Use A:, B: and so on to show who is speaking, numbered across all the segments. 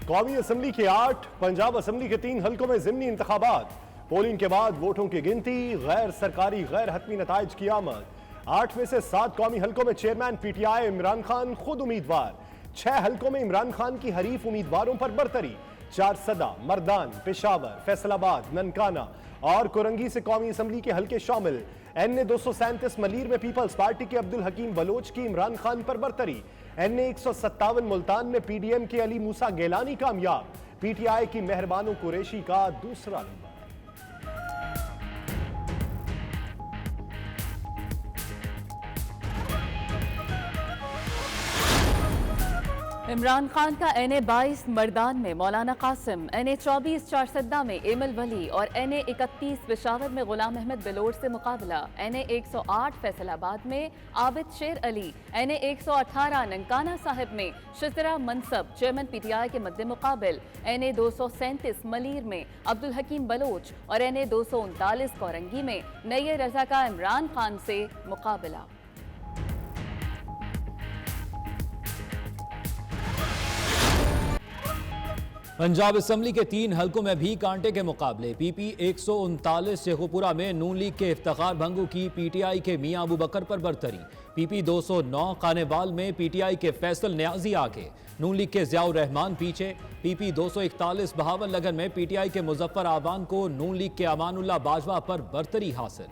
A: कौमी असम्बली के 8, पंजाब असम्बली के 3 हल्कों में ज़िमनी इंतखाबात। पोलिंग के बाद वोटों की गिनती, गैर सरकारी गैर हतमी नताइज की आमद। 8 में से 7 कौमी हल्कों में चेयरमैन पीटीआई इमरान खान खुद उम्मीदवार। 6 हल्कों में इमरान खान की हरीफ उम्मीदवारों पर बरतरी। 4 सदा, मर्दान, पेशावर, फैसलाबाद, ननकाना और कोरंगी से कौमी असम्बली के हल्के शामिल। NA 237 मलीर में पीपल्स पार्टी के अब्दुल हकीम बलोच की इमरान खान पर बरतरी। NA 157 मुल्तान में PDM के अली मूसा गेलानी कामयाब। PTI की मेहरबानो कुरैशी का दूसरा नंबर।
B: इमरान खान का NA 22 मर्दान में मौलाना कासिम, NA 24 चारसद्दा में एमल वली और NA 31 पेशावर में गुलाम अहमद बिलोर से मुकाबला। NA 108 फैसलाबाद में आबिद शेर अली, NA 118 ननकाना साहिब में शितरा मनसब चेयरमैन PTI के मद्दे मुकाबिल। NA 237 मलीर में अब्दुल हकीम बलोच और NA 239 कोरंगी में नई रजा का इमरान खान से मुकाबला।
C: पंजाब असम्बली के 3 हल्कों में भी कांटे के मुकाबले। PP 139 शेखुपुरा में नून लीग के इफ्तिखार भंगू की PTI के मियां अबू बकर पर बरतरी। PP 209 कानेवाल में PTI के फैसल न्याजी आगे, नून लीग के ज़ियाउर रहमान पीछे। PP 241 बहावन लगन में PTI के मुजफ्फर आवान को नून लीग के अमानुल्लाह बाजवा पर बरतरी हासिल।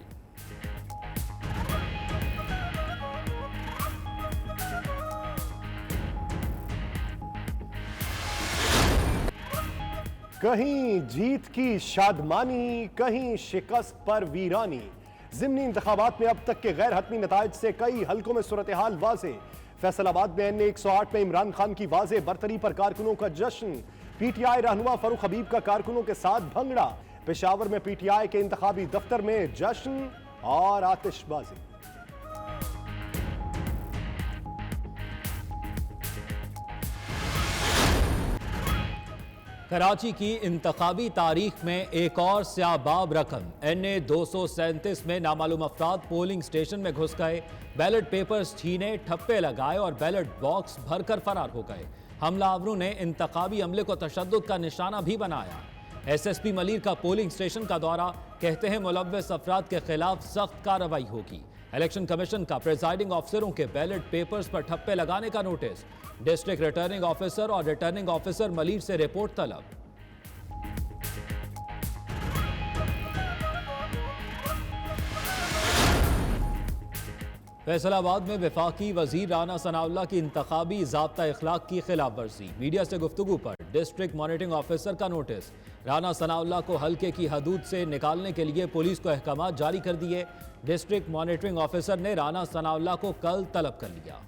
A: कहीं जीत की शादमानी, कहीं शिकस्त पर वीरानी। ज़िमनी इंतखाबात में अब तक के गैर हतमी नताइज से कई हल्कों में सूरत हाल वाज़े। फैसलाबाद में NA 108 में इमरान खान की वाज़े बरतरी पर कारकुनों का जश्न। PTI रहनुमा फरूख हबीब का कारकुनों के साथ भंगड़ा। पेशावर में PTI के इंतखाबी दफ्तर में जश्न और आतिशबाजी।
C: कराची की इंतखाबी तारीख में एक और स्याबाब रकम। NA 237 में नामालूम अफराद पोलिंग स्टेशन में घुस गए, बैलेट पेपर्स छीने, ठप्पे लगाए और बैलेट बॉक्स भरकर फरार हो गए। हमलावरों ने इंतखाबी अमले को तशद्दुद का निशाना भी बनाया। SSP मलीर का पोलिंग स्टेशन का दौरा, कहते हैं मुलव्वस अफराद के खिलाफ सख्त कार्रवाई होगी। इलेक्शन कमीशन का प्रिजाइडिंग ऑफिसरों के बैलेट पेपर्स पर ठप्पे लगाने का नोटिस। डिस्ट्रिक्ट रिटर्निंग ऑफिसर और रिटर्निंग ऑफिसर मलीर से रिपोर्ट तलब। फैसलाबाद में वफाकी वजीर राना सनाउल्लाह की इंतखाबी ज़ाब्ता इखलाक की खिलाफ वर्जी। मीडिया से गुफ्तगू पर डिस्ट्रिक्ट मॉनिटरिंग ऑफिसर का नोटिस। राना सनाउल्लाह को हल्के की हदूद से निकालने के लिए पुलिस को अहकामात जारी कर दिए। डिस्ट्रिक्ट मॉनिटरिंग ऑफिसर ने राना सनाउल्लाह को कल तलब कर लिया।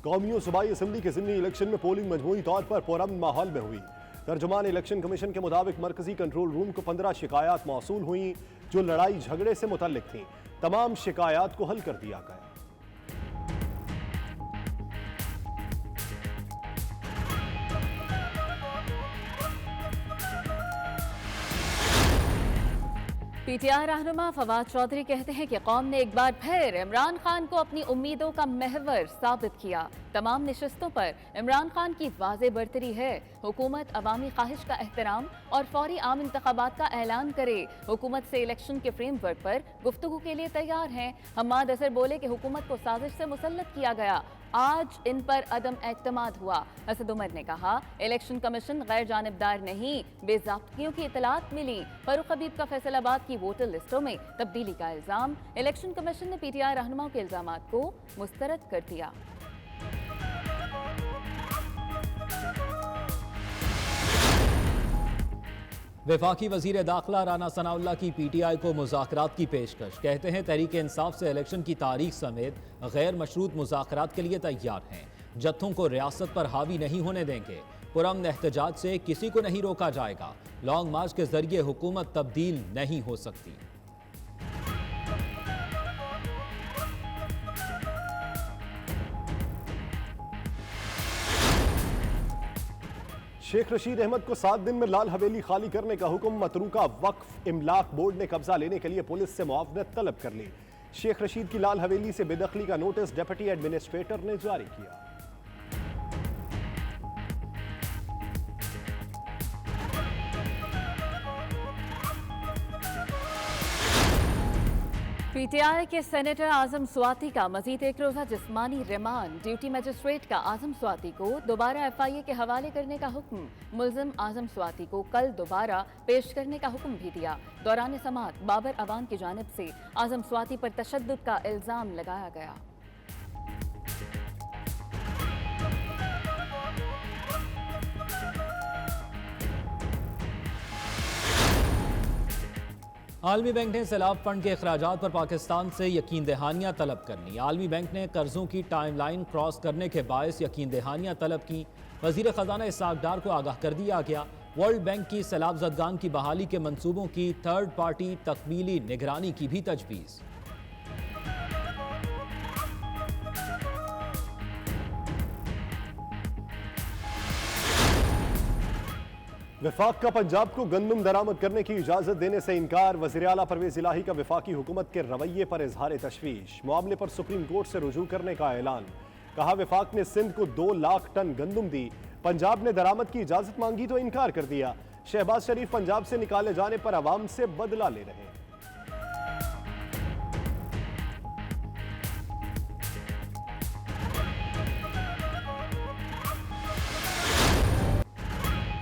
A: कौमी और सूबाई असम्बली के ज़िमनी इलेक्शन में पोलिंग मजमूई तौर पर पुरअमन माहौल में हुई। तर्जुमान इलेक्शन कमीशन के मुताबिक मरकजी कंट्रोल रूम को 15 शिकायत मौसूल हुई जो लड़ाई झगड़े से मुतल्लिक थीं। तमाम शिकायत को हल कर दिया गया।
B: PTI रहनुमा फवाद चौधरी कहते हैं कि कौम ने एक बार फिर इमरान खान को अपनी उम्मीदों का महवर साबित किया। तमाम निशस्तों पर इमरान खान की वाज़े बरतरी है। हुकूमत अवामी ख्वाहिश का एहतराम और फौरी आम इंतखाबात का ऐलान करे। हुकूमत से इलेक्शन के फ्रेमवर्क पर गुफ्तगू के लिए तैयार हैं। हम्माद अजहर बोले कि हुकूमत को साजिश से मुसल्लत किया गया, आज इन पर अदम एतमाद हुआ। असद उमर ने कहा, इलेक्शन कमीशन गैर जानिबदार नहीं, बेज़ाब्तियों की इतलात मिली। फरूख हबीब का फैसलाबाद की वोटर लिस्टों में तब्दीली का इल्जाम। इलेक्शन कमीशन ने PTI रहनुमाओं के इल्जामात को मुस्तरद कर दिया।
C: वफाकी वजीर दाखिला राना सनाउल्लाह की PTI को मुज़ाकरात की पेशकश। कहते हैं तहरीक इंसाफ से इलेक्शन की तारीख समेत गैर मशरूत मुज़ाकरात के लिए तैयार हैं। जत्थों को रियासत पर हावी नहीं होने देंगे। पुरअमन एहतजाज से किसी को नहीं रोका जाएगा। लॉन्ग मार्च के जरिए हुकूमत तब्दील नहीं हो सकती।
A: शेख रशीद अहमद को 7 दिन में लाल हवेली खाली करने का हुक्म। मतरूका वक्फ इमलाक बोर्ड ने कब्जा लेने के लिए पुलिस से मुआवनत तलब कर ली। शेख रशीद की लाल हवेली से बेदखली का नोटिस डेप्यूटी एडमिनिस्ट्रेटर ने जारी किया।
B: पीटीआई के सेनेटर आजम स्वाति का मजीद एक रोजा जिस्मानी रिमांड। ड्यूटी मजिस्ट्रेट का आजम स्वाति को दोबारा एफआईए के हवाले करने का हुक्म। मुल्जिम आजम स्वाति को कल दोबारा पेश करने का हुक्म भी दिया। दौरान समाअत बाबर अवान की जानिब से आजम स्वाति पर तशद्दुद का इल्जाम लगाया गया।
C: आलमी बैंक ने सैलाब फंड के अखराजात पर पाकिस्तान से यकीन दहानियाँ तलब करनी। आलमी बैंक ने कर्जों की टाइमलाइन क्रॉस करने के बायस यकीन दहानियाँ तलब की। वजीर खजाना इसहाक डार को आगाह कर दिया गया। वर्ल्ड बैंक की सैलाब ज़दगान की बहाली के मंसूबों की थर्ड पार्टी तकमीली निगरानी की भी तजवीज़।
A: वफाक का पंजाब को गंदम दरामद करने की इजाजत देने से इनकार। वज़ीर आला परवेज इलाही का वफाकी हुकूमत के रवैये पर इजहार तशवीश। मामले पर सुप्रीम कोर्ट से रुजू करने का ऐलान। कहा वफाक ने सिंध को 2 लाख टन गंदम दी, पंजाब ने दरामद की इजाजत मांगी तो इनकार कर दिया। शहबाज शरीफ पंजाब से निकाले जाने पर अवाम से बदला ले रहे हैं।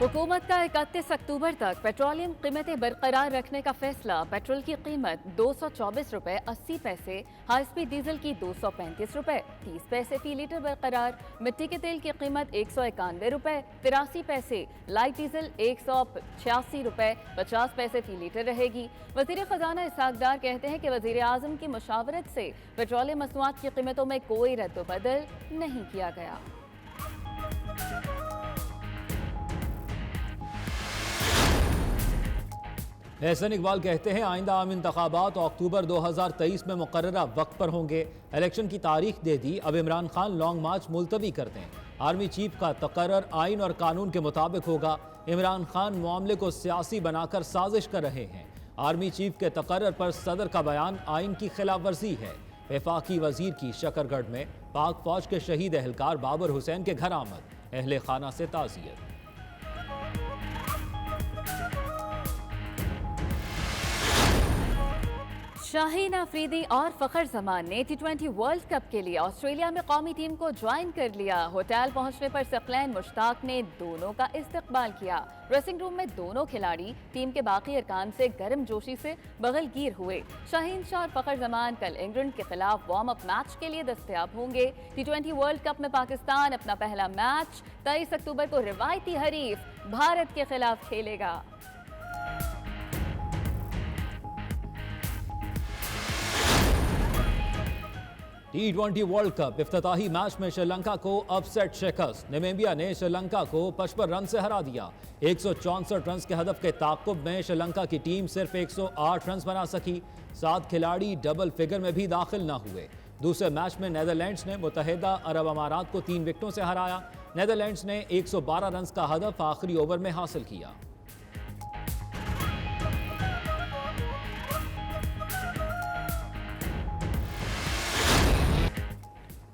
B: हुकूमत का 31 अक्टूबर तक पेट्रोलियम कीमतें बरकरार रखने का फैसला। पेट्रोल की कीमत 224 रुपए 80 पैसे, हाई स्पीड डीजल की 235 रुपए 30 पैसे फी लीटर बरकरार। मिट्टी के तेल की कीमत 191 रुपए 83 पैसे, लाइट डीजल 186 रुपए 50 पैसे फी लीटर रहेगी। वजीर खजाना इसहाक डार कहते हैं कि वजीर आजम की मुशावरत से पेट्रोलियम मसनूआत की कीमतों में कोई रद्द-ओ-बदल नहीं किया गया।
C: एहसन इकबाल कहते हैं आइंदा आम इंतखाबात अक्टूबर 2023 में मुकर्ररा वक्त पर होंगे। इलेक्शन की तारीख दे दी, अब इमरान खान लॉन्ग मार्च मुलतवी कर दें। आर्मी चीफ का तकर्रर आइन और कानून के मुताबिक होगा। इमरान खान मामले को सियासी बनाकर साजिश कर रहे हैं। आर्मी चीफ के तकर्रर पर सदर का बयान आइन की खिलाफ वर्जी है। वफाकी वजीर की शकरगढ़ में पाक फौज के शहीद एहलकार बाबर हुसैन के घर आमद, अहले खाना से ताज़ियत।
B: शाहीन अफरीदी और फखर जमान ने T20 वर्ल्ड कप के लिए ऑस्ट्रेलिया में कौमी टीम को ज्वाइन कर लिया। होटल पहुंचने पर सकलैन मुश्ताक ने दोनों का इस्तकबाल किया। ड्रेसिंग रूम में दोनों खिलाड़ी टीम के बाकी अरकान से गर्मजोशी से बगलगीर हुए। शाहीन शाह और फखर जमान कल इंग्लैंड के खिलाफ वार्म अप मैच के लिए दस्तयाब होंगे। T20 वर्ल्ड कप में पाकिस्तान अपना पहला मैच 23 अक्टूबर को रिवायती हरीफ भारत के खिलाफ खेलेगा।
C: T20 वर्ल्ड कप इफ्तिताही मैच में श्रीलंका को अपसेट शिकस्त। नामीबिया ने श्रीलंका को 55 रन से हरा दिया। 164 रन के हदफ के ताक़ुब में श्रीलंका की टीम सिर्फ 108 रन बना सकी। 7 खिलाड़ी डबल फिगर में भी दाखिल न हुए। दूसरे मैच में नीदरलैंड्स ने मुत्तहिदा अरब अमारात को 3 विकेटों से हराया। नीदरलैंड्स ने 112 रन का हदफ आखिरी ओवर में हासिल किया।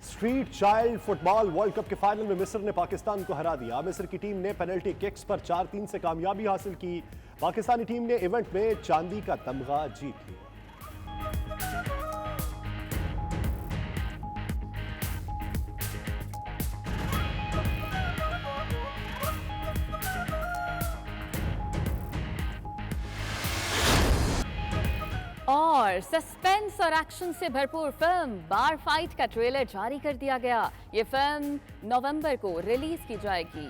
A: Street child football world cup के फाइनल में मिस्र ने पाकिस्तान को हरा दिया। मिस्र की टीम ने पेनल्टी किक्स पर 4-3 से कामयाबी हासिल की। पाकिस्तानी टीम ने इवेंट में चांदी का तमगा जीत लिया।
B: और सस्पेंस और एक्शन से भरपूर फिल्म बार फाइट का ट्रेलर जारी कर दिया गया। ये फिल्म नवंबर को रिलीज की जाएगी।